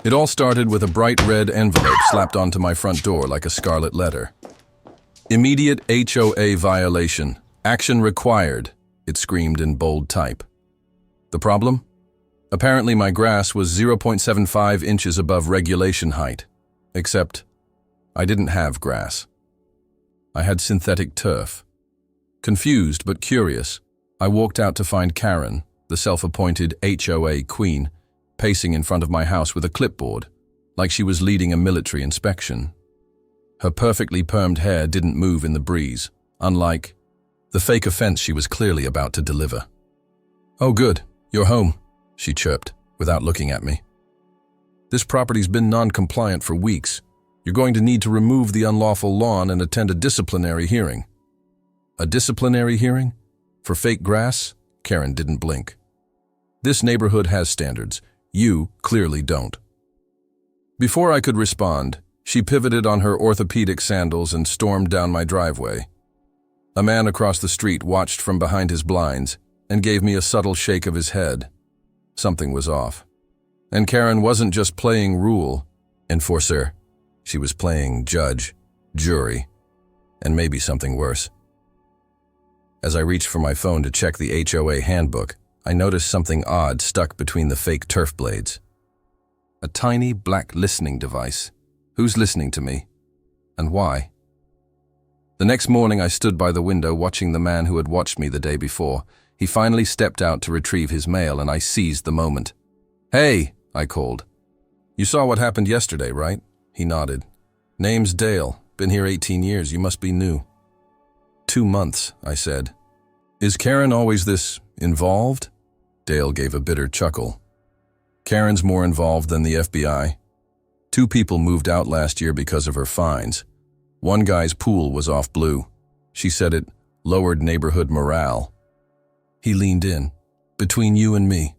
It all started with a bright red envelope slapped onto my front door like a scarlet letter. Immediate HOA violation. Action required, it screamed in bold type. The problem? Apparently my grass was 0.75 inches above regulation height. Except, I didn't have grass. I had synthetic turf. Confused but curious, I walked out to find Karen, the self-appointed HOA queen, pacing in front of my house with a clipboard, like she was leading a military inspection. Her perfectly permed hair didn't move in the breeze, unlike the fake offense she was clearly about to deliver. "Oh good, you're home," she chirped, without looking at me. "This property's been non-compliant for weeks. You're going to need to remove the unlawful lawn and attend a disciplinary hearing." "A disciplinary hearing? For fake grass?" Karen didn't blink. "This neighborhood has standards. You clearly don't." Before I could respond, she pivoted on her orthopedic sandals and stormed down my driveway. A man across the street watched from behind his blinds and gave me a subtle shake of his head. Something was off. And Karen wasn't just playing rule enforcer. She was playing judge, jury, and maybe something worse. As I reached for my phone to check the HOA handbook, I noticed something odd stuck between the fake turf blades. A tiny black listening device. Who's listening to me? And why? The next morning I stood by the window watching the man who had watched me the day before. He finally stepped out to retrieve his mail and I seized the moment. "Hey," I called. "You saw what happened yesterday, right?" He nodded. "Name's Dale. Been here 18 years. You must be new." 2 months, I said. "Is Karen always this involved?" Dale gave a bitter chuckle. "Karen's more involved than the FBI. 2 people moved out last year because of her fines. One guy's pool was off blue. She said it lowered neighborhood morale." He leaned in. "Between you and me,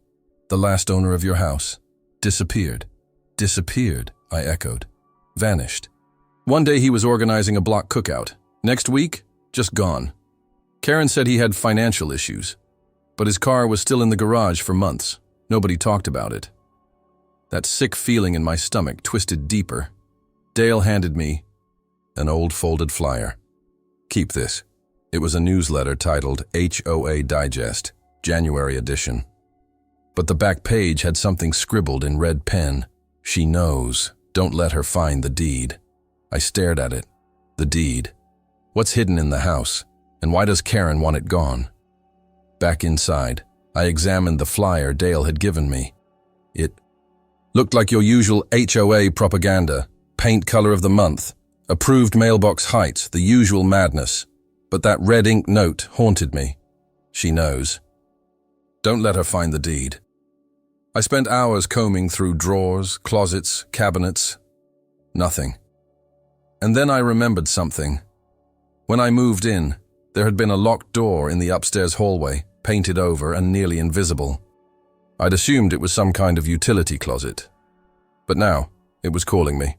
the last owner of your house disappeared." "Disappeared," I echoed. "Vanished. One day he was organizing a block cookout. Next week, just gone. Karen said he had financial issues, but his car was still in the garage for months. Nobody talked about it." That sick feeling in my stomach twisted deeper. Dale handed me an old folded flyer. "Keep this." It was a newsletter titled HOA Digest, January edition. But the back page had something scribbled in red pen. "She knows. Don't let her find the deed." I stared at it. The deed. What's hidden in the house? And why does Karen want it gone? Back inside, I examined the flyer Dale had given me. It looked like your usual HOA propaganda. Paint color of the month. Approved mailbox height, the usual madness. But that red ink note haunted me. "She knows. Don't let her find the deed." I spent hours combing through drawers, closets, cabinets. Nothing. And then I remembered something. When I moved in, there had been a locked door in the upstairs hallway, painted over and nearly invisible. I'd assumed it was some kind of utility closet. But now, it was calling me.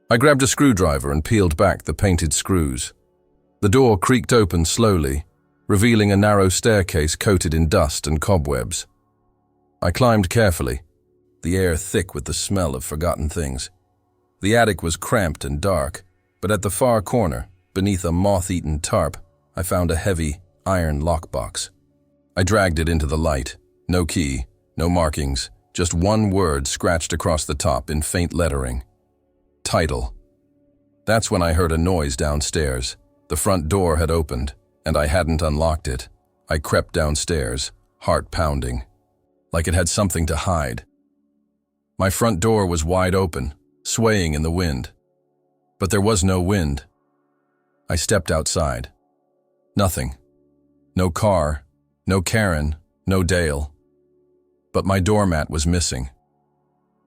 I grabbed a screwdriver and peeled back the painted screws. The door creaked open slowly, revealing a narrow staircase coated in dust and cobwebs. I climbed carefully, the air thick with the smell of forgotten things. The attic was cramped and dark, but at the far corner, beneath a moth-eaten tarp, I found a heavy, iron lockbox. I dragged it into the light. No key, no markings, just one word scratched across the top in faint lettering. Title. That's when I heard a noise downstairs. The front door had opened, and I hadn't unlocked it. I crept downstairs, heart pounding, like it had something to hide. My front door was wide open, swaying in the wind. But there was no wind. I stepped outside. Nothing. No car, no Karen, no Dale. But my doormat was missing.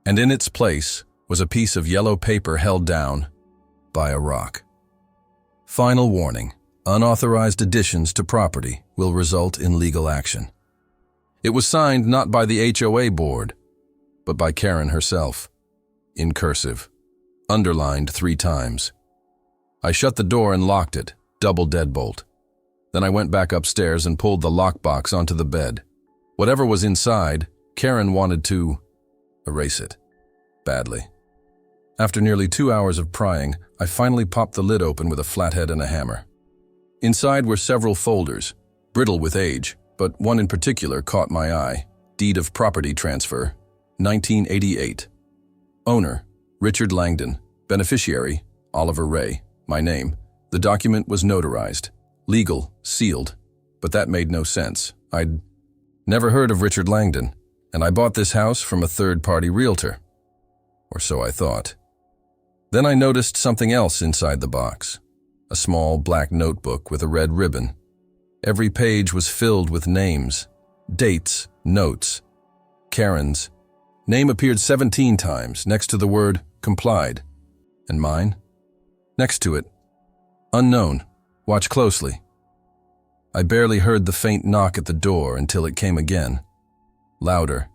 And in its place was a piece of yellow paper held down by a rock. Final warning. Unauthorized additions to property will result in legal action. It was signed not by the HOA board, but by Karen herself, in cursive, underlined 3 times. I shut the door and locked it, double deadbolt. Then I went back upstairs and pulled the lockbox onto the bed. Whatever was inside, Karen wanted to erase it. badly. After nearly 2 hours of prying, I finally popped the lid open with a flathead and a hammer. Inside were several folders, brittle with age, but one in particular caught my eye. Deed of property transfer, 1988. Owner, Richard Langdon. Beneficiary, Oliver Ray. My name. The document was notarized. Legal, sealed. But that made no sense. I'd never heard of Richard Langdon, and I bought this house from a third-party realtor. Or so I thought. Then I noticed something else inside the box. A small black notebook with a red ribbon. Every page was filled with names, dates, notes. Karen's name appeared 17 times next to the word complied. And mine? Next to it, unknown. Watch closely. I barely heard the faint knock at the door until it came again. Louder.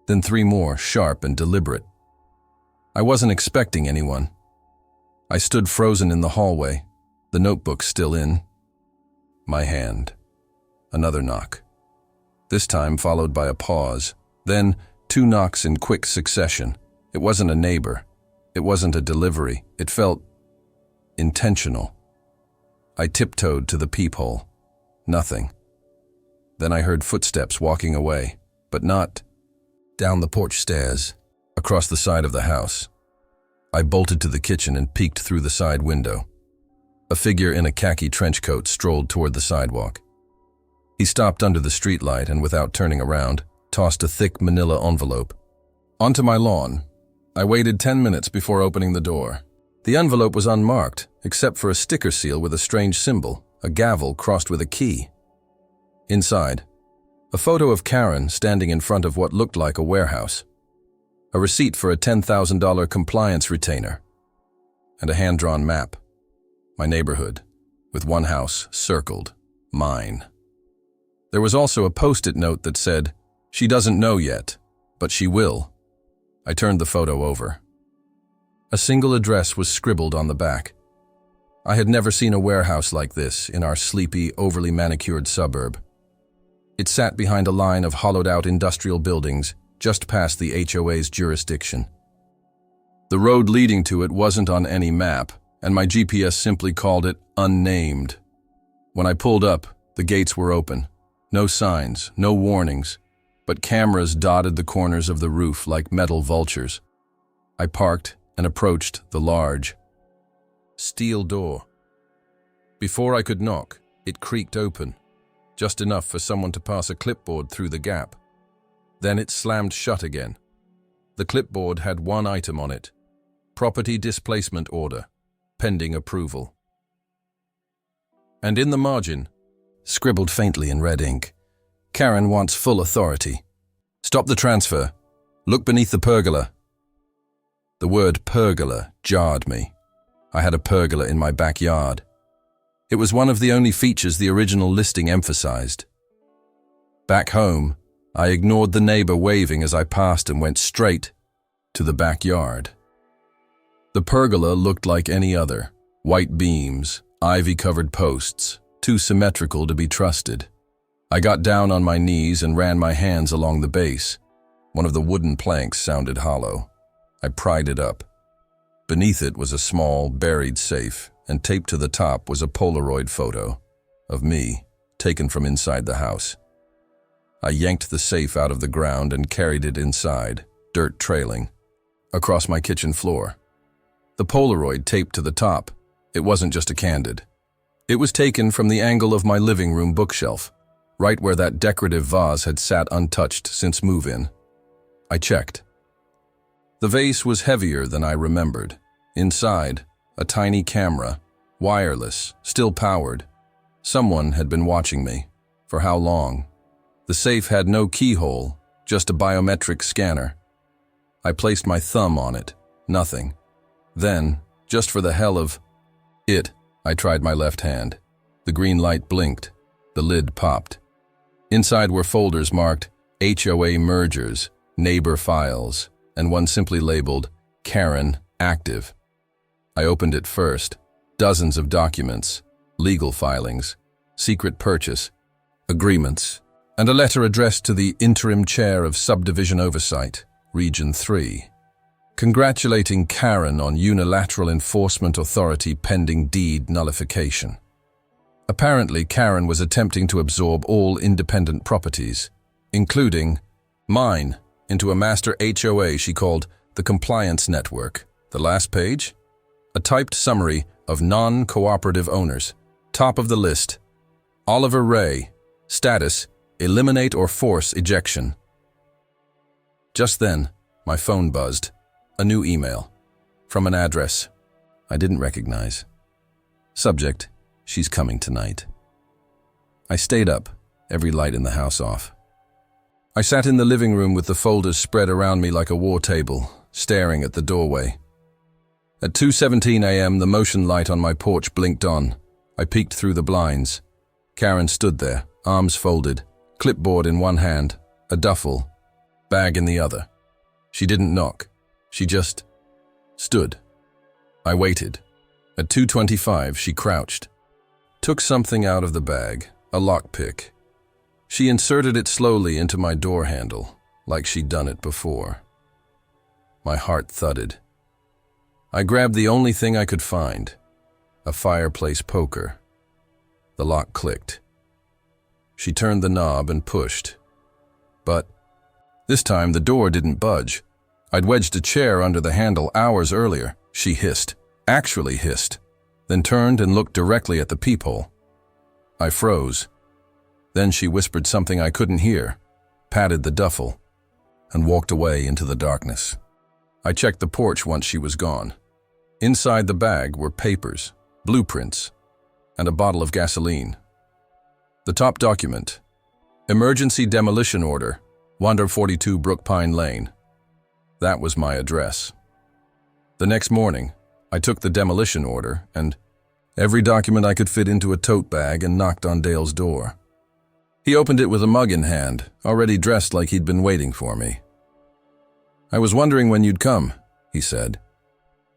Then 3 more, sharp and deliberate. I wasn't expecting anyone. I stood frozen in the hallway, the notebook still in my hand. Another knock. This time followed by a pause. Then 2 knocks in quick succession. It wasn't a neighbor. It wasn't a delivery. It felt intentional. I tiptoed to the peephole. Nothing. Then I heard footsteps walking away, but not down the porch stairs, across the side of the house. I bolted to the kitchen and peeked through the side window. A figure in a khaki trench coat strolled toward the sidewalk. He stopped under the streetlight and, without turning around, tossed a thick manila envelope onto my lawn. I waited 10 minutes before opening the door. The envelope was unmarked, except for a sticker seal with a strange symbol, a gavel crossed with a key. Inside, a photo of Karen standing in front of what looked like a warehouse, a receipt for a $10,000 compliance retainer, and a hand-drawn map. My neighborhood, with one house circled, mine. There was also a post-it note that said, "She doesn't know yet, but she will." I turned the photo over. A single address was scribbled on the back. I had never seen a warehouse like this in our sleepy, overly manicured suburb. It sat behind a line of hollowed-out industrial buildings just past the HOA's jurisdiction. The road leading to it wasn't on any map, and my GPS simply called it unnamed. When I pulled up, the gates were open. No signs, no warnings, but cameras dotted the corners of the roof like metal vultures. I parked and approached the large steel door. Before I could knock, it creaked open, just enough for someone to pass a clipboard through the gap. Then it slammed shut again. The clipboard had one item on it: property displacement order, pending approval. And in the margin, scribbled faintly in red ink, "Karen wants full authority. Stop the transfer. Look beneath the pergola." The word pergola jarred me. I had a pergola in my backyard. It was one of the only features the original listing emphasized. Back home, I ignored the neighbor waving as I passed and went straight to the backyard. The pergola looked like any other. White beams, ivy-covered posts, too symmetrical to be trusted. I got down on my knees and ran my hands along the base. One of the wooden planks sounded hollow. I pried it up. Beneath it was a small, buried safe, and taped to the top was a Polaroid photo of me, taken from inside the house. I yanked the safe out of the ground and carried it inside, dirt trailing, across my kitchen floor. The Polaroid taped to the top. It wasn't just a candid. It was taken from the angle of my living room bookshelf, right where that decorative vase had sat untouched since move-in. I checked. The vase was heavier than I remembered. Inside, a tiny camera, wireless, still powered. Someone had been watching me. For how long? The safe had no keyhole, just a biometric scanner. I placed my thumb on it. Nothing. Then, just for the hell of it, I tried my left hand. The green light blinked. The lid popped. Inside were folders marked HOA mergers, neighbor files, and one simply labeled Karen active. I opened it first. Dozens of documents, legal filings, secret purchase, agreements, and a letter addressed to the interim chair of subdivision oversight, Region 3. congratulating Karen on unilateral enforcement authority pending deed nullification. Apparently, Karen was attempting to absorb all independent properties, including mine, into a master HOA she called the Compliance Network. The last page? A typed summary of non-cooperative owners. Top of the list, Oliver Ray. Status, eliminate or force ejection. Just then, my phone buzzed. A new email. From an address I didn't recognize. Subject, she's coming tonight. I stayed up, every light in the house off. I sat in the living room with the folders spread around me like a war table, staring at the doorway. At 2:17 a.m., the motion light on my porch blinked on. I peeked through the blinds. Karen stood there, arms folded, clipboard in one hand, a duffel, bag in the other. She didn't knock. She just stood. I waited. At 2:25, she crouched, took something out of the bag, a lockpick. She inserted it slowly into my door handle, like she'd done it before. My heart thudded. I grabbed the only thing I could find, a fireplace poker. The lock clicked. She turned the knob and pushed. But this time the door didn't budge. I'd wedged a chair under the handle hours earlier. She hissed, actually hissed, then turned and looked directly at the peephole. I froze. Then she whispered something I couldn't hear, patted the duffel, and walked away into the darkness. I checked the porch once she was gone. Inside the bag were papers, blueprints, and a bottle of gasoline. The top document, Emergency Demolition Order, 142 Brookpine Lane. That was my address. The next morning, I took the demolition order and every document I could fit into a tote bag and knocked on Dale's door. He opened it with a mug in hand, already dressed like he'd been waiting for me. "I was wondering when you'd come," he said.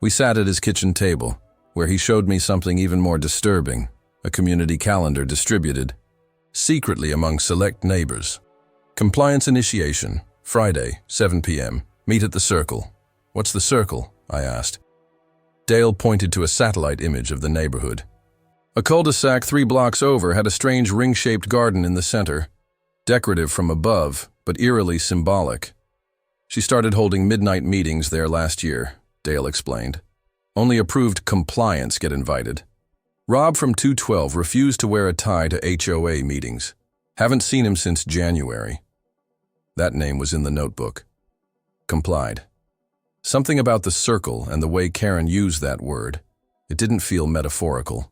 We sat at his kitchen table, where he showed me something even more disturbing, a community calendar distributed secretly among select neighbors. Compliance initiation, Friday, 7 p.m. Meet at the Circle. "What's the Circle?" I asked. Dale pointed to a satellite image of the neighborhood. A cul-de-sac 3 blocks over had a strange ring-shaped garden in the center, decorative from above, but eerily symbolic. She started holding midnight meetings there last year, Dale explained. Only approved compliance get invited. Rob from 212 refused to wear a tie to HOA meetings. Haven't seen him since January. That name was in the notebook. Complied. Something about the circle and the way Karen used that word. It didn't feel metaphorical.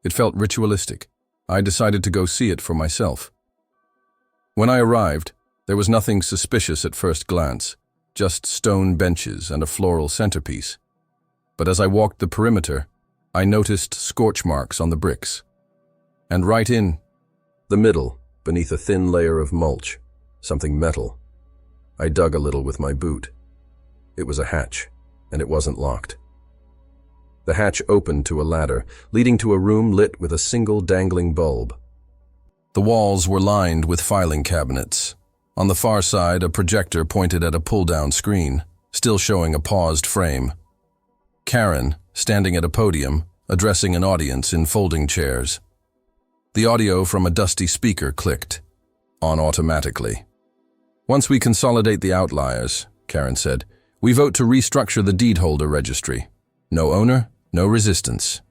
It felt ritualistic. I decided to go see it for myself. When I arrived, there was nothing suspicious at first glance, just stone benches and a floral centerpiece. But as I walked the perimeter, I noticed scorch marks on the bricks. And right in the middle, beneath a thin layer of mulch, something metal. I dug a little with my boot. It was a hatch, and it wasn't locked. The hatch opened to a ladder, leading to a room lit with a single dangling bulb. The walls were lined with filing cabinets. On the far side, a projector pointed at a pull-down screen, still showing a paused frame. Karen, standing at a podium, addressing an audience in folding chairs. The audio from a dusty speaker clicked, on automatically. "Once we consolidate the outliers," Karen said, "we vote to restructure the deed holder registry. No owner, no resistance."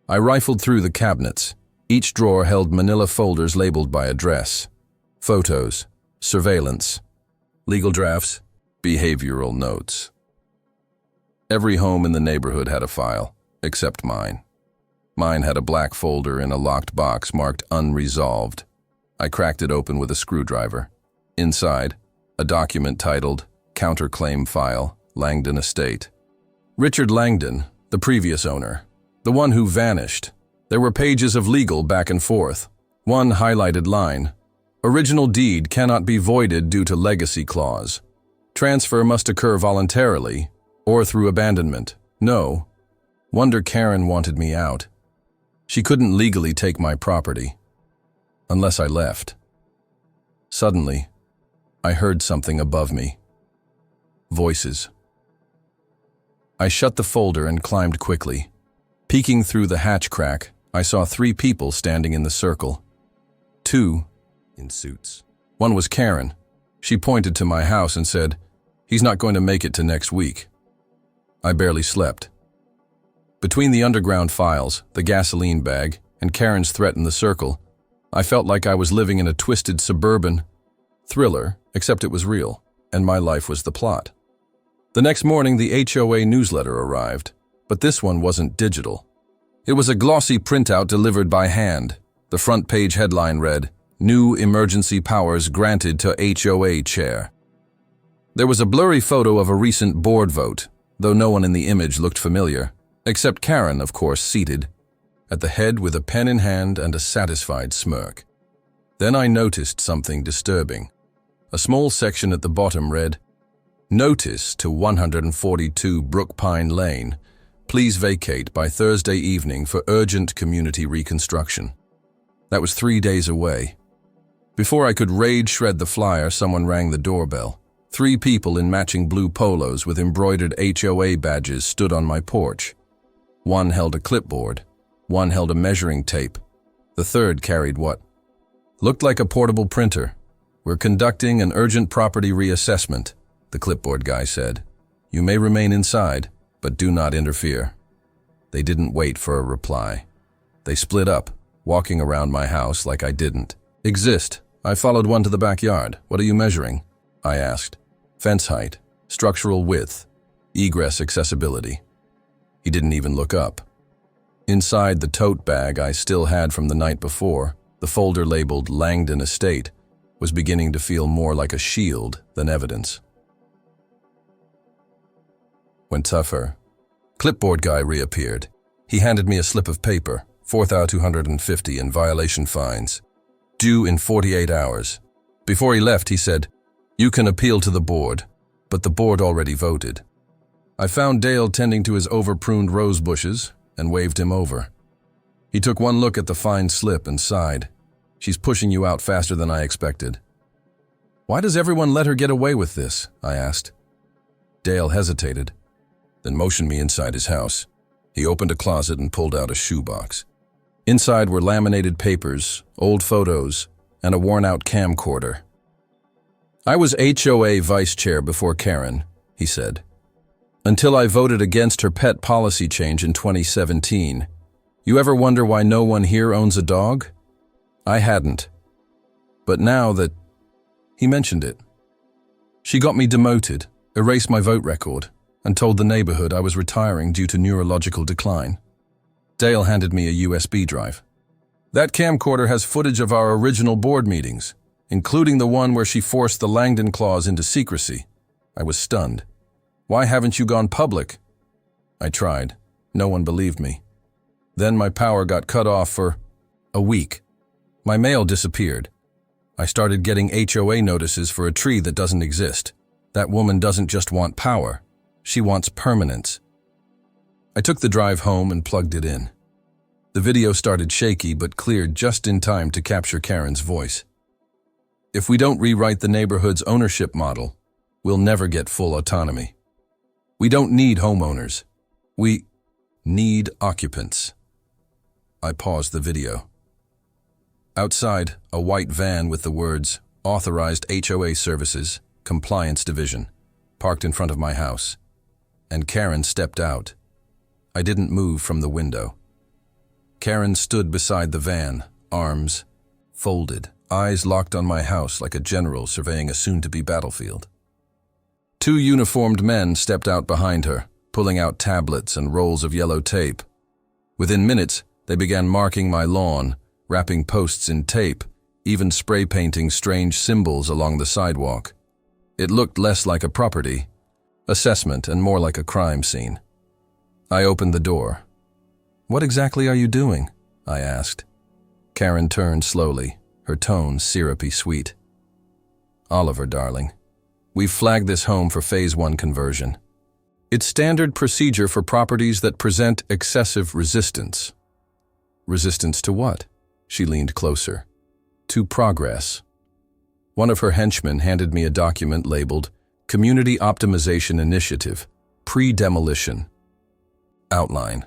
I rifled through the cabinets. Each drawer held manila folders labeled by address. Photos, surveillance, legal drafts, behavioral notes. Every home in the neighborhood had a file, except mine. Mine had a black folder in a locked box marked unresolved. I cracked it open with a screwdriver. Inside, a document titled Counterclaim File, Langdon Estate. Richard Langdon, the previous owner, the one who vanished. There were pages of legal back and forth. One highlighted line: original deed cannot be voided due to legacy clause. Transfer must occur voluntarily or through abandonment. No. Wonder Karen wanted me out. She couldn't legally take my property. Unless I left. Suddenly, I heard something above me. Voices. I shut the folder and climbed quickly. Peeking through the hatch crack, I saw 3 people standing in the circle. 2 in suits. One was Karen. She pointed to my house and said, "He's not going to make it to next week." I barely slept. Between the underground files, the gasoline bag, and Karen's threat in the circle, I felt like I was living in a twisted suburban thriller, except it was real, and my life was the plot. The next morning, the HOA newsletter arrived, but this one wasn't digital. It was a glossy printout delivered by hand. The front page headline read, "New emergency powers granted to HOA chair." There was a blurry photo of a recent board vote, though no one in the image looked familiar, except Karen, of course, seated at the head with a pen in hand and a satisfied smirk. Then I noticed something disturbing. A small section at the bottom read, "Notice to 142 Brookpine Lane. Please vacate by Thursday evening for urgent community reconstruction." That was 3 days away. Before I could rage shred the flyer, someone rang the doorbell. 3 people in matching blue polos with embroidered HOA badges stood on my porch. One held a clipboard. One held a measuring tape. The third carried what looked like a portable printer. "We're conducting an urgent property reassessment," the clipboard guy said. "You may remain inside, but do not interfere." They didn't wait for a reply. They split up, walking around my house like I didn't exist. I followed one to the backyard. "What are you measuring?" I asked. "Fence height, structural width, egress accessibility." He didn't even look up. Inside the tote bag I still had from the night before, the folder labeled Langdon Estate was beginning to feel more like a shield than evidence. When tougher, clipboard guy reappeared. He handed me a slip of paper, 4,250 in violation fines, due in 48 hours. Before he left, he said, "You can appeal to the board," but the board already voted. I found Dale tending to his over-pruned rose bushes and waved him over. He took one look at the fine slip and sighed. "She's pushing you out faster than I expected." "Why does everyone let her get away with this?" I asked. Dale hesitated, then motioned me inside his house. He opened a closet and pulled out a shoebox. Inside were laminated papers, old photos, and a worn-out camcorder. "I was HOA vice chair before Karen," he said, "until I voted against her pet policy change in 2017. You ever wonder why no one here owns a dog? I hadn't. But now that..." He mentioned it. "She got me demoted, erased my vote record, and told the neighborhood I was retiring due to neurological decline." Dale handed me a USB drive. "That camcorder has footage of our original board meetings, including the one where she forced the Langdon clause into secrecy." I was stunned. "Why haven't you gone public?" I tried. No one believed me. Then my power got cut off for a week. My mail disappeared. I started getting HOA notices for a tree that doesn't exist. That woman doesn't just want power. She wants permanence. I took the drive home and plugged it in. The video started shaky but cleared just in time to capture Karen's voice. "If we don't rewrite the neighborhood's ownership model, we'll never get full autonomy. We don't need homeowners. We need occupants." I paused the video. Outside, a white van with the words, "Authorized HOA Services, Compliance Division," parked in front of my house, and Karen stepped out. I didn't move from the window. Karen stood beside the van, arms folded, eyes locked on my house like a general surveying a soon-to-be battlefield. 2 uniformed men stepped out behind her, pulling out tablets and rolls of yellow tape. Within minutes, they began marking my lawn, wrapping posts in tape, even spray painting strange symbols along the sidewalk. It looked less like a property assessment and more like a crime scene. I opened the door. "What exactly are you doing?" I asked. Karen turned slowly, her tone syrupy sweet. "Oliver, darling, we've flagged this home for Phase 1 conversion. It's standard procedure for properties that present excessive resistance." "Resistance to what?" She leaned closer. "To progress." One of her henchmen handed me a document labeled Community Optimization Initiative, Pre-Demolition, outline.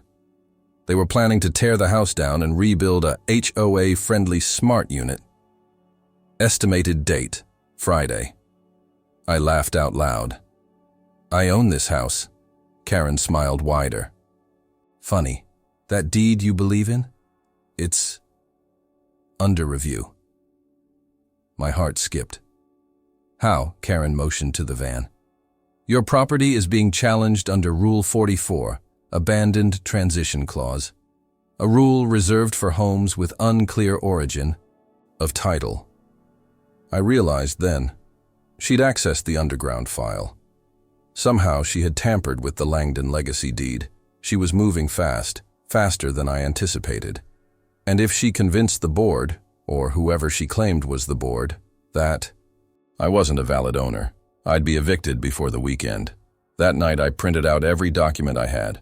They were planning to tear the house down and rebuild a HOA-friendly smart unit. Estimated date, Friday. I laughed out loud. I own this house. Karen smiled wider. Funny, that deed you believe in? It's under review. My heart skipped. How? Karen motioned to the van. Your property is being challenged under Rule 44, Abandoned Transition Clause, a rule reserved for homes with unclear origin of title. I realized then she'd accessed the underground file. Somehow she had tampered with the Langdon legacy deed. She was moving fast, faster than I anticipated. And if she convinced the board, or whoever she claimed was the board, that I wasn't a valid owner, I'd be evicted before the weekend. That night I printed out every document I had.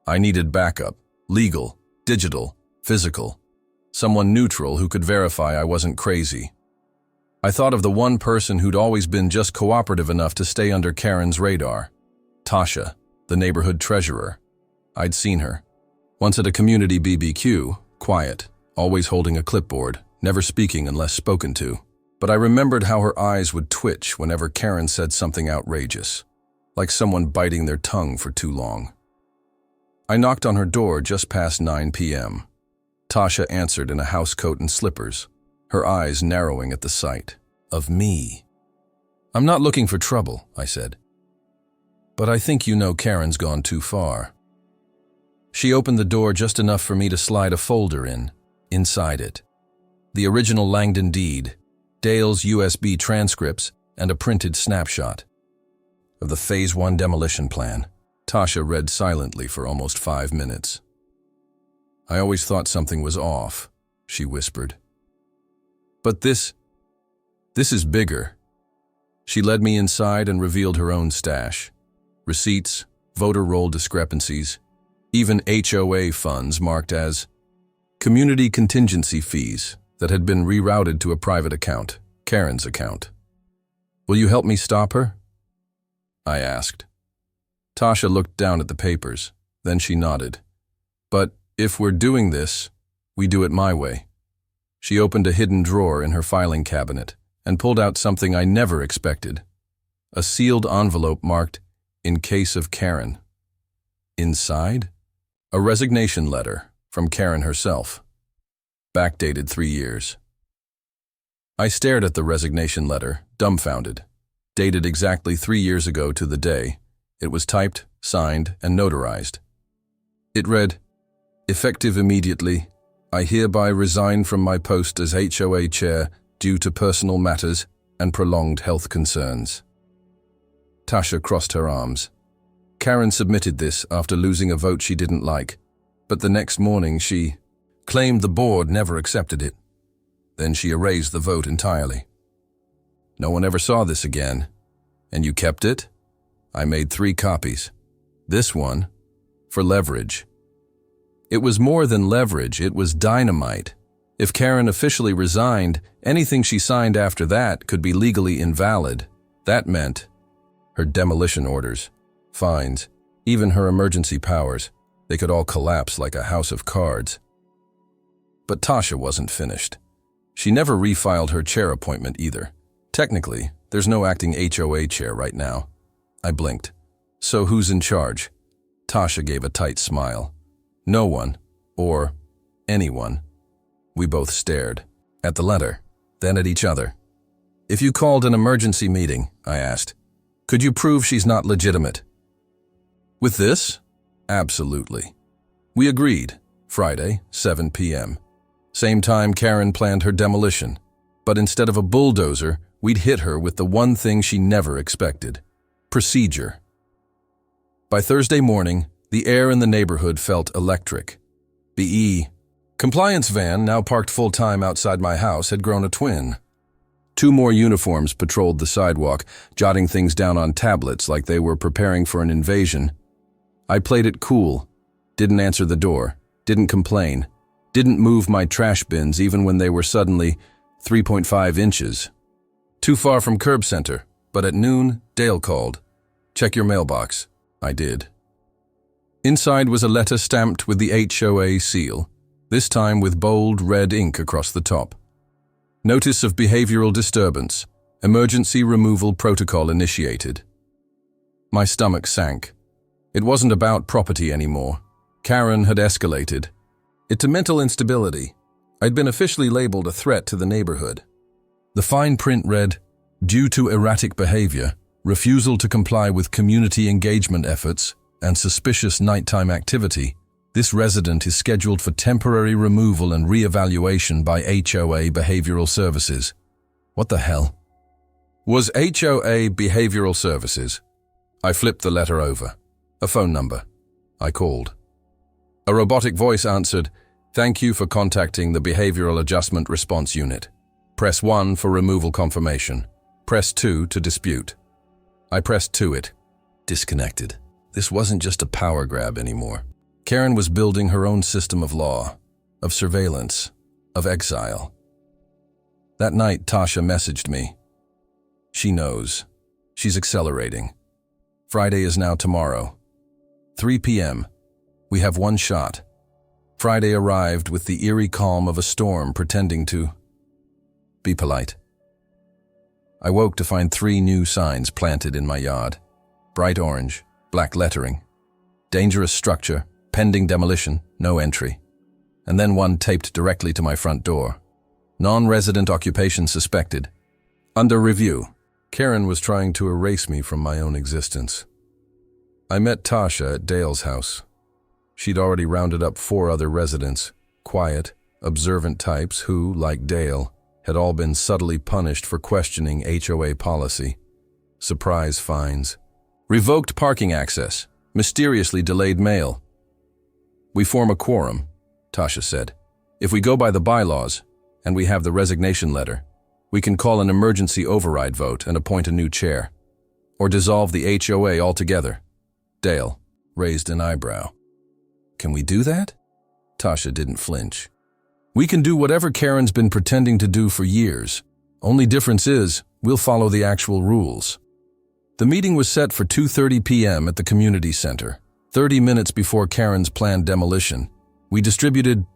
I needed backup, legal, digital, physical, someone neutral who could verify I wasn't crazy. I thought of the one person who'd always been just cooperative enough to stay under Karen's radar. Tasha, the neighborhood treasurer. I'd seen her. Once at a community BBQ, quiet, always holding a clipboard, never speaking unless spoken to. But I remembered how her eyes would twitch whenever Karen said something outrageous, like someone biting their tongue for too long. I knocked on her door just past 9 p.m. Tasha answered in a housecoat and slippers, her eyes narrowing at the sight of me. I'm not looking for trouble, I said. But I think you know Karen's gone too far. She opened the door just enough for me to slide a folder in. Inside it, the original Langdon deed, Dale's USB transcripts, and a printed snapshot of the Phase 1 demolition plan. Tasha read silently for almost 5 minutes. I always thought something was off, she whispered. But this is bigger. She led me inside and revealed her own stash. Receipts, voter roll discrepancies, even HOA funds marked as community contingency fees that had been rerouted to a private account, Karen's account. Will you help me stop her? I asked. Tasha looked down at the papers, then she nodded. But if we're doing this, we do it my way. She opened a hidden drawer in her filing cabinet and pulled out something I never expected. A sealed envelope marked, "In case of Karen." Inside, a resignation letter from Karen herself, backdated 3 years. I stared at the resignation letter, dumbfounded. Dated exactly 3 years ago to the day, it was typed, signed, and notarized. It read, "Effective immediately, I hereby resign from my post as HOA chair due to personal matters and prolonged health concerns." Tasha crossed her arms. Karen submitted this after losing a vote she didn't like, but the next morning she claimed the board never accepted it. Then she erased the vote entirely. No one ever saw this again. And you kept it? I made 3 copies. This one, for leverage. It was more than leverage, it was dynamite. If Karen officially resigned, anything she signed after that could be legally invalid. That meant her demolition orders, fines, even her emergency powers. They could all collapse like a house of cards. But Tasha wasn't finished. She never refiled her chair appointment either. Technically, there's no acting HOA chair right now. I blinked. So who's in charge? Tasha gave a tight smile. No one, or anyone. We both stared, at the letter, then at each other. If you called an emergency meeting, I asked, could you prove she's not legitimate? With this? Absolutely. We agreed, Friday, 7 p.m. Same time Karen planned her demolition, but instead of a bulldozer, we'd hit her with the one thing she never expected: procedure. By Thursday morning, the air in the neighborhood felt electric. The compliance van, now parked full-time outside my house, had grown a twin. 2 more uniforms patrolled the sidewalk, jotting things down on tablets like they were preparing for an invasion. I played it cool, didn't answer the door, didn't complain, didn't move my trash bins even when they were suddenly 3.5 inches. Too far from curb center, but at noon, Dale called. Check your mailbox. I did. Inside was a letter stamped with the HOA seal, this time with bold red ink across the top. Notice of behavioral disturbance. Emergency removal protocol initiated. My stomach sank. It wasn't about property anymore. Karen had escalated it to mental instability. I'd been officially labeled a threat to the neighborhood. The fine print read, "Due to erratic behavior, refusal to comply with community engagement efforts, and suspicious nighttime activity, this resident is scheduled for temporary removal and re-evaluation by HOA Behavioral Services." What the hell? Was HOA Behavioral Services? I flipped the letter over. A phone number. I called. A robotic voice answered, "Thank you for contacting the Behavioral Adjustment Response Unit. Press 1 for removal confirmation. Press 2 to dispute." I pressed 2 it. Disconnected. This wasn't just a power grab anymore. Karen was building her own system of law, of surveillance, of exile. That night, Tasha messaged me. She knows. She's accelerating. Friday is now tomorrow. 3 p.m. We have one shot. Friday arrived with the eerie calm of a storm pretending to be polite. I woke to find 3 new signs planted in my yard. Bright orange, black lettering. Dangerous structure, pending demolition, no entry. And then one taped directly to my front door. Non-resident occupation suspected. Under review. Karen was trying to erase me from my own existence. I met Tasha at Dale's house. She'd already rounded up 4 other residents, quiet, observant types who, like Dale, had all been subtly punished for questioning HOA policy. Surprise fines. Revoked parking access. Mysteriously delayed mail. "We form a quorum," Tasha said. "If we go by the bylaws, and we have the resignation letter, we can call an emergency override vote and appoint a new chair. Or dissolve the HOA altogether." Dale raised an eyebrow. "Can we do that?" Tasha didn't flinch. "We can do whatever Karen's been pretending to do for years. Only difference is, we'll follow the actual rules." The meeting was set for 2:30 p.m. at the community center, 30 minutes before Karen's planned demolition. We distributed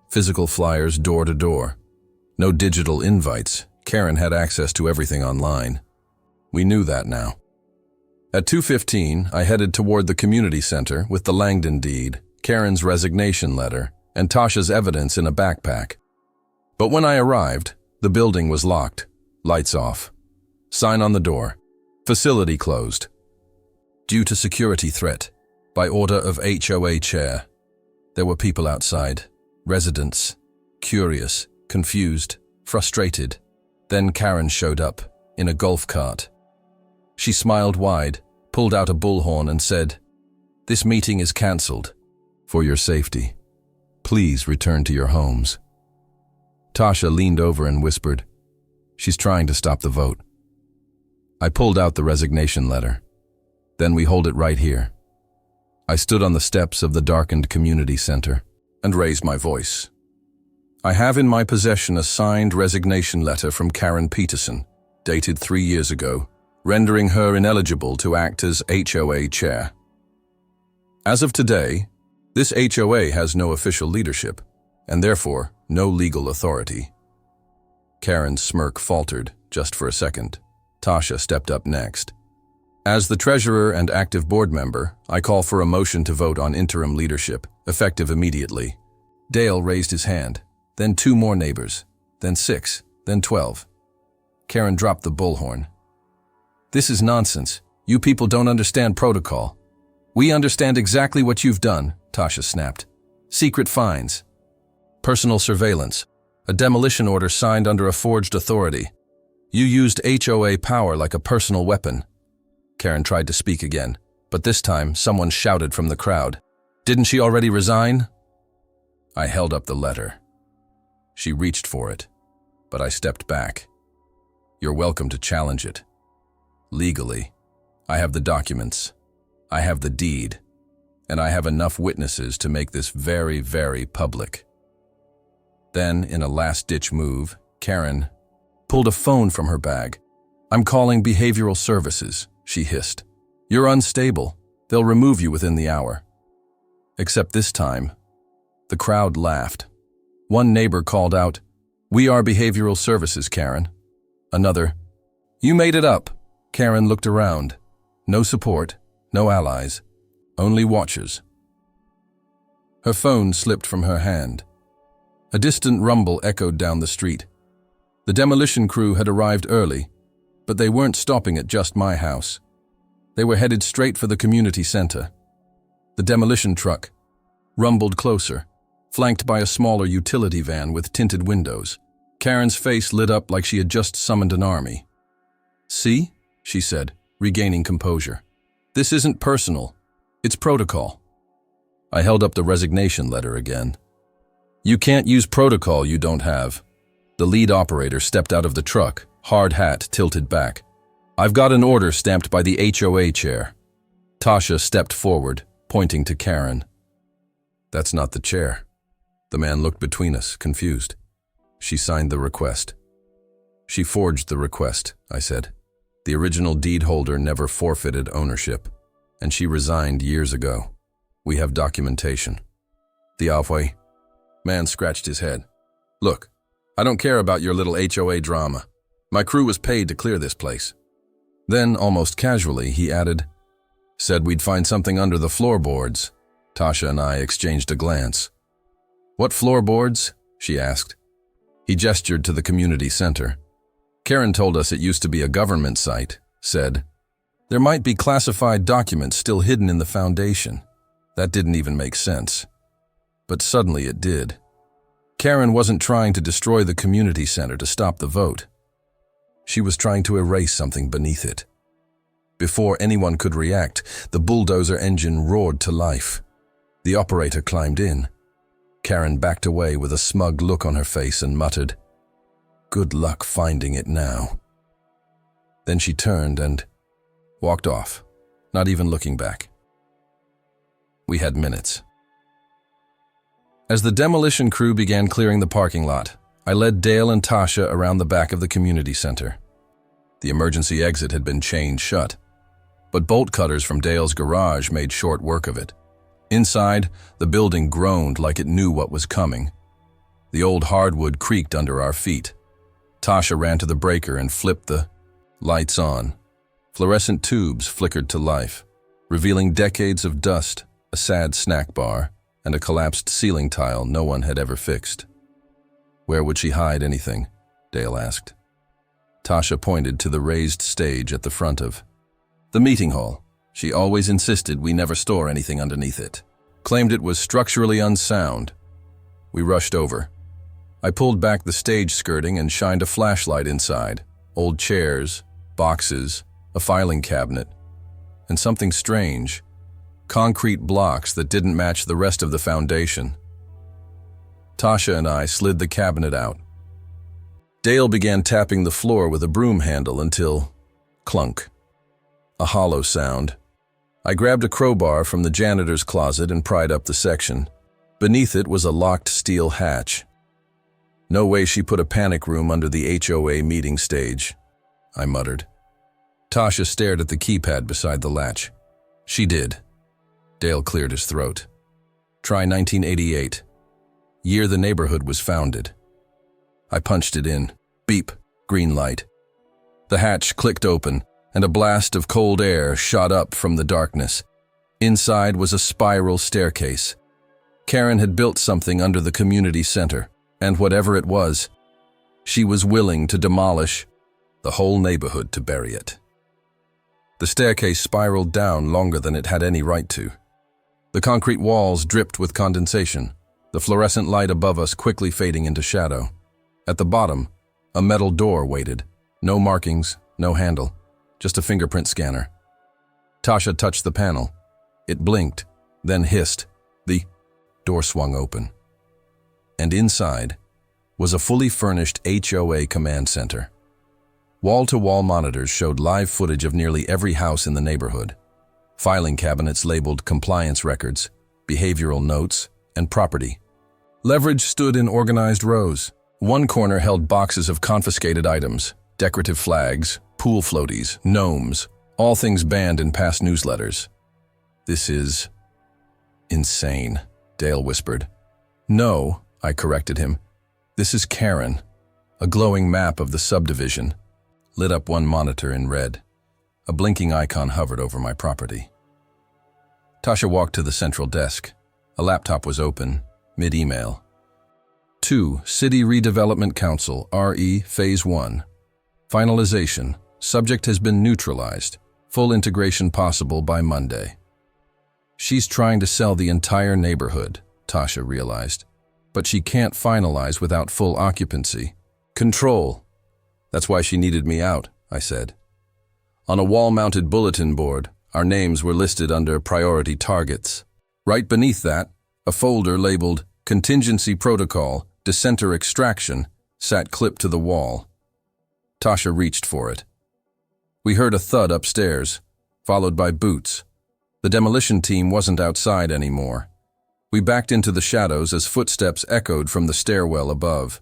physical flyers door to door. No digital invites. Karen had access to everything online. We knew that now. At 2:15, I headed toward the community center with the Langdon deed, Karen's resignation letter, and Tasha's evidence in a backpack. But when I arrived, the building was locked, lights off. Sign on the door. Facility closed. Due to security threat, by order of HOA chair. There were people outside, residents, curious, confused, frustrated. Then Karen showed up, in a golf cart. She smiled wide, pulled out a bullhorn and said, "This meeting is cancelled. For your safety. Please return to your homes." Tasha leaned over and whispered, "She's trying to stop the vote." I pulled out the resignation letter. "Then we hold it right here." I stood on the steps of the darkened community center and raised my voice. "I have in my possession a signed resignation letter from Karen Peterson, dated 3 years ago, rendering her ineligible to act as HOA chair. As of today, this HOA has no official leadership, and therefore no legal authority." Karen's smirk faltered just for a second. Tasha stepped up next. "As the treasurer and active board member, I call for a motion to vote on interim leadership, effective immediately." Dale raised his hand, then 2 more neighbors, then 6, then 12. Karen dropped the bullhorn. "This is nonsense. You people don't understand protocol." "We understand exactly what you've done," Tasha snapped. "Secret fines. Personal surveillance. A demolition order signed under a forged authority. You used HOA power like a personal weapon." Karen tried to speak again, but this time someone shouted from the crowd, "Didn't she already resign?" I held up the letter. She reached for it, but I stepped back. "You're welcome to challenge it. Legally, I have the documents, I have the deed, and I have enough witnesses to make this very, very public." Then, in a last-ditch move, Karen pulled a phone from her bag. "I'm calling behavioral services," she hissed. "You're unstable. They'll remove you within the hour." Except this time, the crowd laughed. One neighbor called out, "We are behavioral services, Karen." Another, "You made it up." Karen looked around. No support, no allies, only watchers. Her phone slipped from her hand. A distant rumble echoed down the street. The demolition crew had arrived early, but they weren't stopping at just my house. They were headed straight for the community center. The demolition truck rumbled closer, flanked by a smaller utility van with tinted windows. Karen's face lit up like she had just summoned an army. "See?" she said, regaining composure. "This isn't personal. It's protocol." I held up the resignation letter again. "You can't use protocol you don't have." The lead operator stepped out of the truck, hard hat tilted back. "I've got an order stamped by the HOA chair." Tasha stepped forward, pointing to Karen. "That's not the chair." The man looked between us, confused. "She signed the request." "She forged the request," I said. "The original deed holder never forfeited ownership, and she resigned years ago. We have documentation." The halfway man scratched his head. "Look, I don't care about your little HOA drama. My crew was paid to clear this place." Then, almost casually, he added, "Said we'd find something under the floorboards." Tasha and I exchanged a glance. "What floorboards?" she asked. He gestured to the community center. "Karen told us it used to be a government site," said. "There might be classified documents still hidden in the foundation." That didn't even make sense. But suddenly it did. Karen wasn't trying to destroy the community center to stop the vote. She was trying to erase something beneath it. Before anyone could react, the bulldozer engine roared to life. The operator climbed in. Karen backed away with a smug look on her face and muttered, "Good luck finding it now." Then she turned and walked off, not even looking back. We had minutes. As the demolition crew began clearing the parking lot, I led Dale and Tasha around the back of the community center. The emergency exit had been chained shut, but bolt cutters from Dale's garage made short work of it. Inside, the building groaned like it knew what was coming. The old hardwood creaked under our feet. Tasha ran to the breaker and flipped the lights on. Fluorescent tubes flickered to life, revealing decades of dust, a sad snack bar, and a collapsed ceiling tile no one had ever fixed. "Where would she hide anything?" Dale asked. Tasha pointed to the raised stage at the front of the meeting hall. She always insisted we never store anything underneath it. Claimed it was structurally unsound. We rushed over. I pulled back the stage skirting and shined a flashlight inside. Old chairs, boxes, a filing cabinet, and something strange. Concrete blocks that didn't match the rest of the foundation. Tasha and I slid the cabinet out. Dale began tapping the floor with a broom handle until clunk. A hollow sound. I grabbed a crowbar from the janitor's closet and pried up the section. Beneath it was a locked steel hatch. "No way she put a panic room under the HOA meeting stage," I muttered. Tasha stared at the keypad beside the latch. "She did." Dale cleared his throat. "Try 1988. Year the neighborhood was founded." I punched it in. Beep. Green light. The hatch clicked open, and a blast of cold air shot up from the darkness. Inside was a spiral staircase. Karen had built something under the community center, and whatever it was, she was willing to demolish the whole neighborhood to bury it. The staircase spiraled down longer than it had any right to. The concrete walls dripped with condensation, the fluorescent light above us quickly fading into shadow. At the bottom, a metal door waited. No markings, no handle, just a fingerprint scanner. Tasha touched the panel. It blinked, then hissed. The door swung open. And inside was a fully furnished HOA command center. Wall-to-wall monitors showed live footage of nearly every house in the neighborhood. Filing cabinets labeled compliance records, behavioral notes, and property. Leverage stood in organized rows. One corner held boxes of confiscated items, decorative flags, pool floaties, gnomes, all things banned in past newsletters. This is Insane, Dale whispered. No, I corrected him. This is Karen. A glowing map of the subdivision. Lit up one monitor in red. A blinking icon hovered over my property. Tasha walked to the central desk. A laptop was open, mid-email. 2. City Redevelopment Council, RE, Phase 1. Finalization. Subject has been neutralized. Full integration possible by Monday. She's trying to sell the entire neighborhood, Tasha realized. But she can't finalize without full occupancy. Control. That's why she needed me out, I said. On a wall-mounted bulletin board, our names were listed under priority targets. Right beneath that, a folder labeled Contingency Protocol, Dissenter Extraction, sat clipped to the wall. Tasha reached for it. We heard a thud upstairs, followed by boots. The demolition team wasn't outside anymore. We backed into the shadows as footsteps echoed from the stairwell above.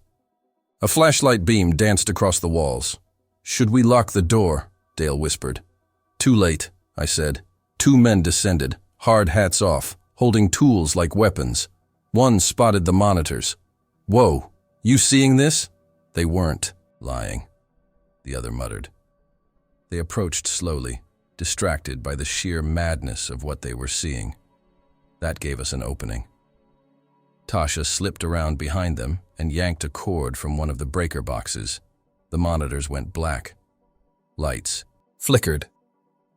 A flashlight beam danced across the walls. Should we lock the door? Dale whispered. Too late, I said. 2 men descended, hard hats off, holding tools like weapons. One spotted the monitors. Whoa, you seeing this? They weren't lying, the other muttered. They approached slowly, distracted by the sheer madness of what they were seeing. That gave us an opening. Tasha slipped around behind them and yanked a cord from one of the breaker boxes. The monitors went black. Lights flickered.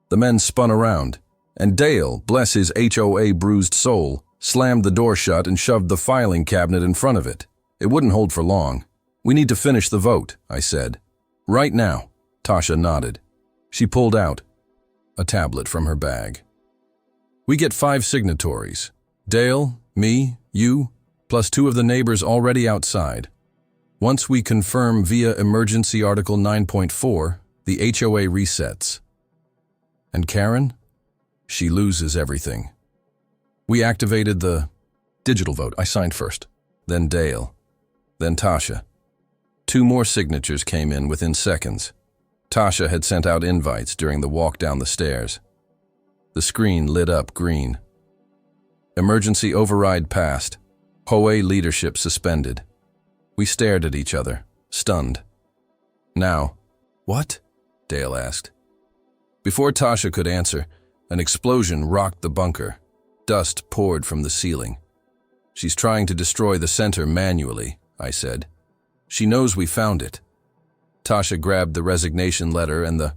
The men spun around, and Dale, bless his HOA bruised soul, slammed the door shut and shoved the filing cabinet in front of it. It wouldn't hold for long. We need to finish the vote, I said. Right now, Tasha nodded. She pulled out a tablet from her bag. We get 5 signatories. Dale, me, you, plus 2 of the neighbors already outside. Once we confirm via Emergency Article 9.4, the HOA resets. And Karen? She loses everything. We activated the digital vote. I signed first. Then Dale. Then Tasha. 2 more signatures came in within seconds. Tasha had sent out invites during the walk down the stairs. The screen lit up green. Emergency override passed. HOA leadership suspended. We stared at each other, stunned. Now, what? Dale asked. Before Tasha could answer, an explosion rocked the bunker. Dust poured from the ceiling. She's trying to destroy the center manually, I said. She knows we found it. Tasha grabbed the resignation letter and the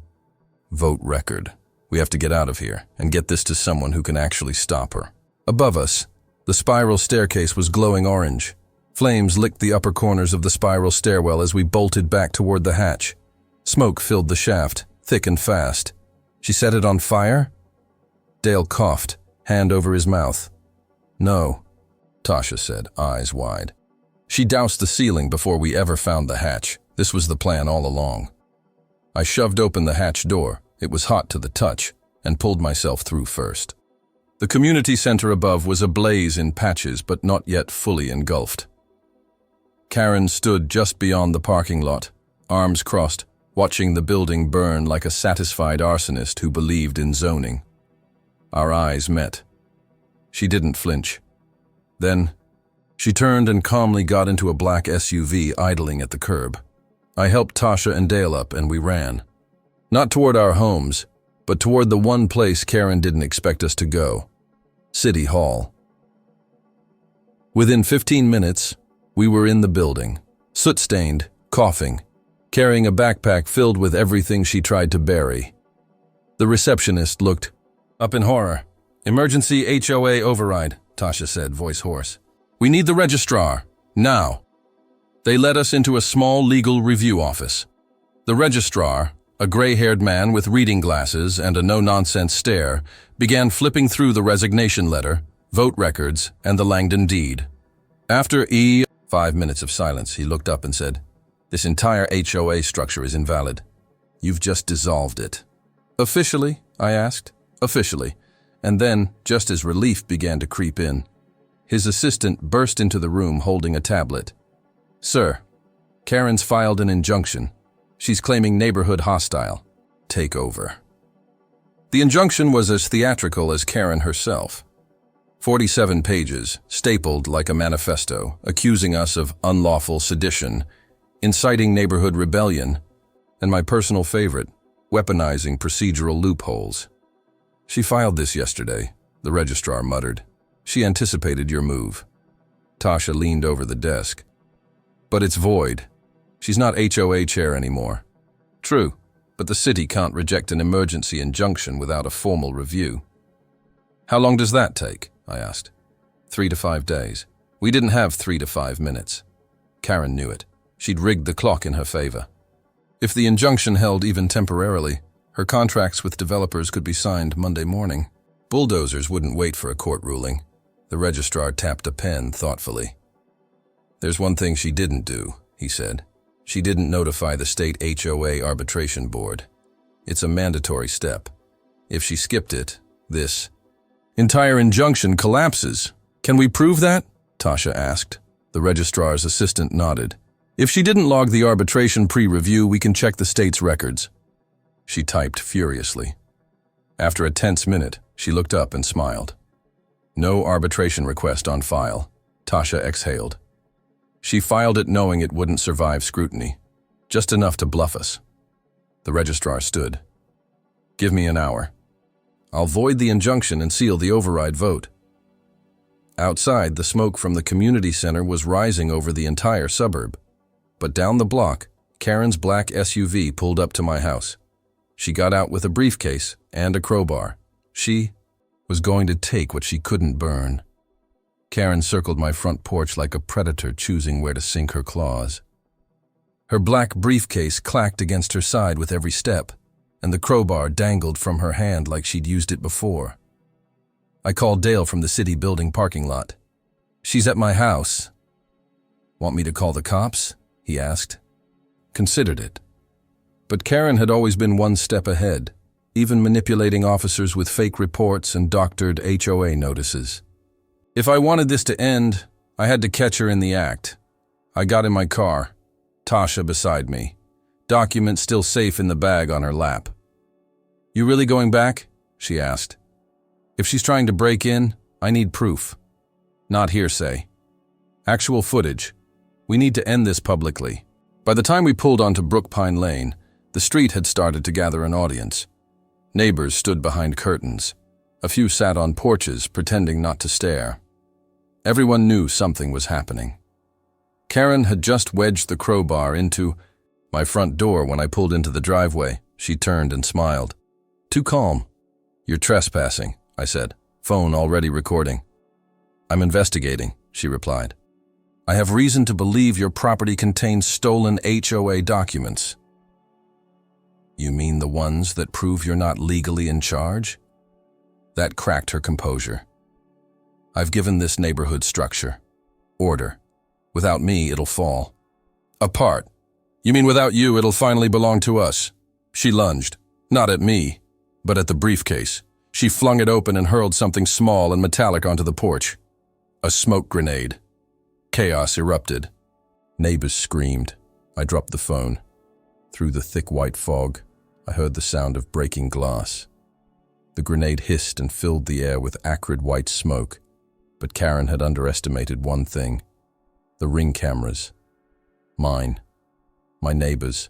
vote record. We have to get out of here and get this to someone who can actually stop her. Above us, the spiral staircase was glowing orange. Flames licked the upper corners of the spiral stairwell as we bolted back toward the hatch. Smoke filled the shaft, thick and fast. She set it on fire? Dale coughed, hand over his mouth. No, Tasha said, eyes wide. She doused the ceiling before we ever found the hatch. This was the plan all along. I shoved open the hatch door. It was hot to the touch, and pulled myself through first. The community center above was ablaze in patches, but not yet fully engulfed. Karen stood just beyond the parking lot, arms crossed, watching the building burn like a satisfied arsonist who believed in zoning. Our eyes met. She didn't flinch. Then, she turned and calmly got into a black SUV idling at the curb. I helped Tasha and Dale up and we ran. Not toward our homes, but toward the one place Karen didn't expect us to go. City Hall. Within 15 minutes, we were in the building, soot-stained, coughing, carrying a backpack filled with everything she tried to bury. The receptionist looked up in horror. Emergency HOA override, Tasha said, voice hoarse. We need the registrar, now. They led us into a small legal review office. The registrar, a gray-haired man with reading glasses and a no-nonsense stare, began flipping through the resignation letter, vote records, and the Langdon deed. After 5 minutes of silence, he looked up and said, "This entire HOA structure is invalid. You've just dissolved it." "Officially?" I asked. "Officially." And then, just as relief began to creep in, his assistant burst into the room holding a tablet. "Sir, Karen's filed an injunction. She's claiming neighborhood hostile. Take over." The injunction was as theatrical as Karen herself. 47 pages, stapled like a manifesto, accusing us of unlawful sedition, inciting neighborhood rebellion, and my personal favorite, weaponizing procedural loopholes. She filed this yesterday, the registrar muttered. She anticipated your move. Tasha leaned over the desk. But it's void. She's not HOA chair anymore. True, but the city can't reject an emergency injunction without a formal review. How long does that take? I asked. 3 to 5 days. We didn't have 3 to 5 minutes. Karen knew it. She'd rigged the clock in her favor. If the injunction held even temporarily, her contracts with developers could be signed Monday morning. Bulldozers wouldn't wait for a court ruling. The registrar tapped a pen thoughtfully. There's one thing she didn't do, he said. She didn't notify the state HOA arbitration board. It's a mandatory step. If she skipped it, this entire injunction collapses. Can we prove that? Tasha asked. The registrar's assistant nodded. If she didn't log the arbitration pre-review, we can check the state's records. She typed furiously. After a tense minute, she looked up and smiled. No arbitration request on file. Tasha exhaled. She filed it knowing it wouldn't survive scrutiny, just enough to bluff us. The registrar stood. Give me an hour. I'll void the injunction and seal the override vote. Outside, the smoke from the community center was rising over the entire suburb. But down the block, Karen's black SUV pulled up to my house. She got out with a briefcase and a crowbar. She was going to take what she couldn't burn. Karen circled my front porch like a predator choosing where to sink her claws. Her black briefcase clacked against her side with every step, and the crowbar dangled from her hand like she'd used it before. I called Dale from the city building parking lot. She's at my house. Want me to call the cops? He asked. Considered it. But Karen had always been one step ahead, even manipulating officers with fake reports and doctored HOA notices. If I wanted this to end, I had to catch her in the act. I got in my car, Tasha beside me, documents still safe in the bag on her lap. You really going back? She asked. If she's trying to break in, I need proof. Not hearsay. Actual footage. We need to end this publicly. By the time we pulled onto Brookpine Lane, the street had started to gather an audience. Neighbors stood behind curtains. A few sat on porches, pretending not to stare. Everyone knew something was happening. Karen had just wedged the crowbar into my front door when I pulled into the driveway. She turned and smiled. Too calm. You're trespassing, I said, phone already recording. I'm investigating, she replied. I have reason to believe your property contains stolen HOA documents. You mean the ones that prove you're not legally in charge? That cracked her composure. I've given this neighborhood structure. Order. Without me, it'll fall. Apart. You mean without you, it'll finally belong to us? She lunged. Not at me, but at the briefcase. She flung it open and hurled something small and metallic onto the porch. A smoke grenade. Chaos erupted. Neighbors screamed. I dropped the phone. Through the thick white fog, I heard the sound of breaking glass. The grenade hissed and filled the air with acrid white smoke. But Karen had underestimated one thing. The ring cameras. Mine. My neighbors.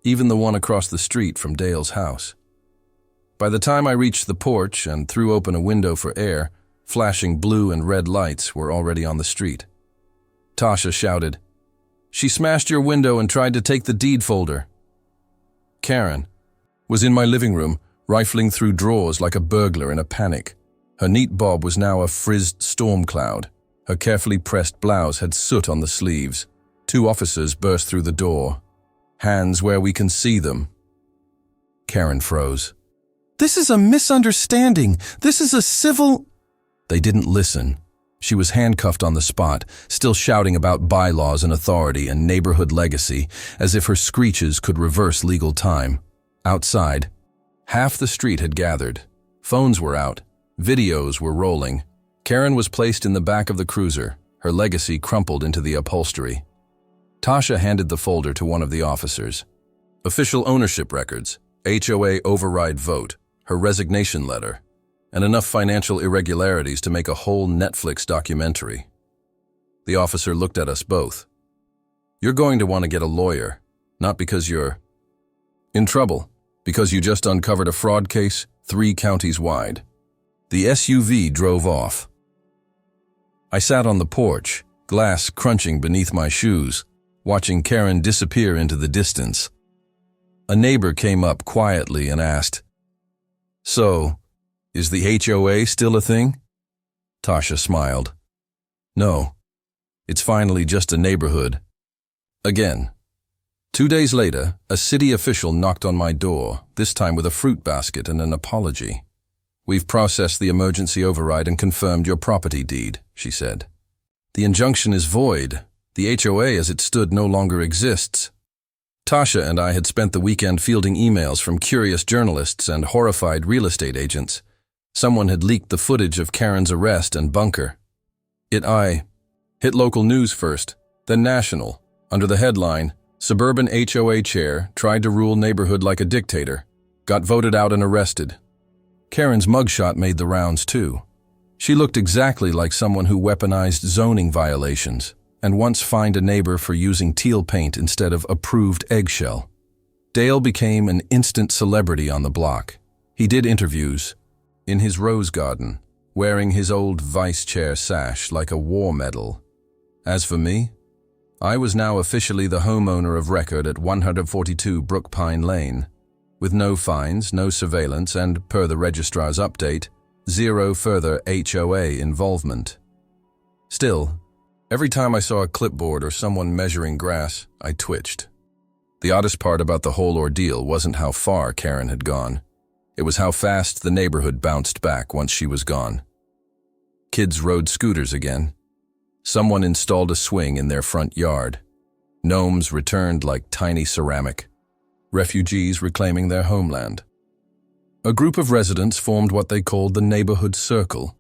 Even the one across the street from Dale's house. By the time I reached the porch and threw open a window for air, flashing blue and red lights were already on the street. Tasha shouted, She smashed your window and tried to take the deed folder. Karen was in my living room, rifling through drawers like a burglar in a panic. Her neat bob was now a frizzed storm cloud. Her carefully pressed blouse had soot on the sleeves. 2 officers burst through the door. Hands where we can see them. Karen froze. This is a misunderstanding. This is a civil... They didn't listen. She was handcuffed on the spot, still shouting about bylaws and authority and neighborhood legacy, as if her screeches could reverse legal time. Outside, half the street had gathered. Phones were out. Videos were rolling. Karen was placed in the back of the cruiser, her legacy crumpled into the upholstery. Tasha handed the folder to one of the officers. Official ownership records, HOA override vote, her resignation letter. and enough financial irregularities to make a whole Netflix documentary. The officer looked at us both. You're going to want to get a lawyer, not because you're in trouble, because you just uncovered a fraud case 3 counties wide. The SUV drove off. I sat on the porch, glass crunching beneath my shoes, watching Karen disappear into the distance. A neighbor came up quietly and asked, "So, is the HOA still a thing?" Tasha smiled. "No, it's finally just a neighborhood. Again." 2 days later, a city official knocked on my door, this time with a fruit basket and an apology. "We've processed the emergency override and confirmed your property deed," she said. "The injunction is void. The HOA as it stood no longer exists." Tasha and I had spent the weekend fielding emails from curious journalists and horrified real estate agents. Someone had leaked the footage of Karen's arrest and bunker. It hit local news first, then national, under the headline, "Suburban HOA Chair Tried to Rule Neighborhood Like a Dictator, Got Voted Out and Arrested." Karen's mugshot made the rounds too. She looked exactly like someone who weaponized zoning violations and once fined a neighbor for using teal paint instead of approved eggshell. Dale became an instant celebrity on the block. He did interviews in his rose garden, wearing his old vice chair sash like a war medal. As for me, I was now officially the homeowner of record at 142 Brookpine Lane, with no fines, no surveillance, and, per the registrar's update, 0 further HOA involvement. Still, every time I saw a clipboard or someone measuring grass, I twitched. The oddest part about the whole ordeal wasn't how far Karen had gone. It was how fast the neighborhood bounced back once she was gone. Kids rode scooters again. Someone installed a swing in their front yard. Gnomes returned like tiny ceramic. Refugees reclaiming their homeland. A group of residents formed what they called the Neighborhood Circle,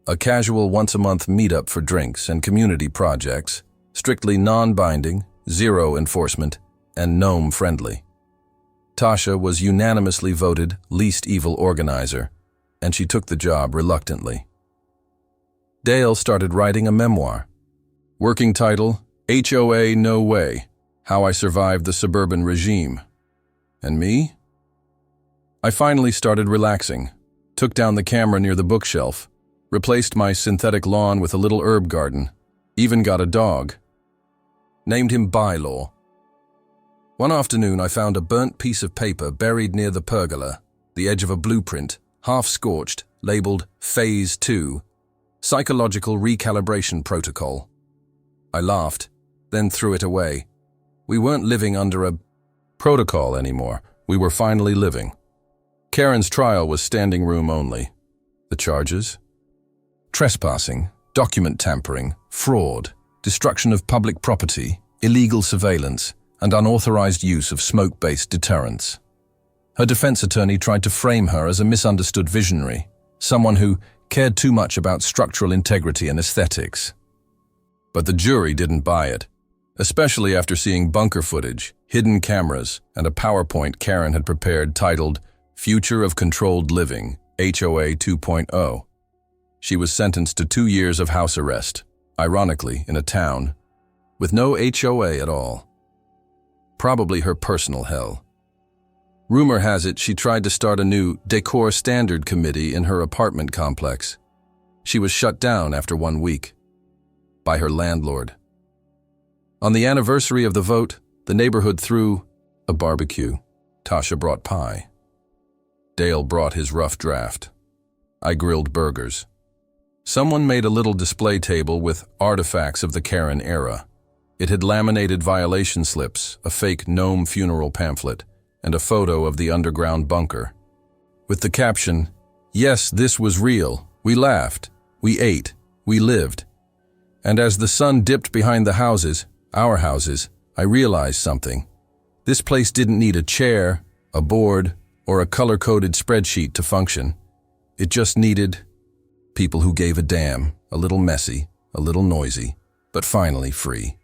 a casual once-a-month meetup for drinks and community projects, strictly non-binding, zero enforcement, and gnome-friendly. Tasha was unanimously voted least evil organizer, and she took the job reluctantly. Dale started writing a memoir. Working title, HOA No Way, How I Survived the Suburban Regime. And me? I finally started relaxing, took down the camera near the bookshelf, replaced my synthetic lawn with a little herb garden, even got a dog. Named him Bylaw. One afternoon I found a burnt piece of paper buried near the pergola, the edge of a blueprint, half-scorched, labeled Phase 2, Psychological Recalibration Protocol. I laughed, then threw it away. We weren't living under a protocol anymore. We were finally living. Karen's trial was standing room only. The charges? Trespassing, document tampering, fraud, destruction of public property, illegal surveillance, and unauthorized use of smoke-based deterrents. Her defense attorney tried to frame her as a misunderstood visionary, someone who cared too much about structural integrity and aesthetics. But the jury didn't buy it, especially after seeing bunker footage, hidden cameras, and a PowerPoint Karen had prepared titled Future of Controlled Living, HOA 2.0. She was sentenced to 2 years of house arrest, ironically in a town with no HOA at all. Probably her personal hell. Rumor has it she tried to start a new decor standard committee in her apartment complex. She was shut down after 1 week by her landlord. On the anniversary of the vote, the neighborhood threw a barbecue. Tasha brought pie. Dale brought his rough draft. I grilled burgers. Someone made a little display table with artifacts of the Karen era. It had laminated violation slips, a fake gnome funeral pamphlet, and a photo of the underground bunker. With the caption, "Yes, this was real. We laughed. We ate. We lived." And as the sun dipped behind the houses, our houses, I realized something. This place didn't need a chair, a board, or a color-coded spreadsheet to function. It just needed people who gave a damn, a little messy, a little noisy, but finally free.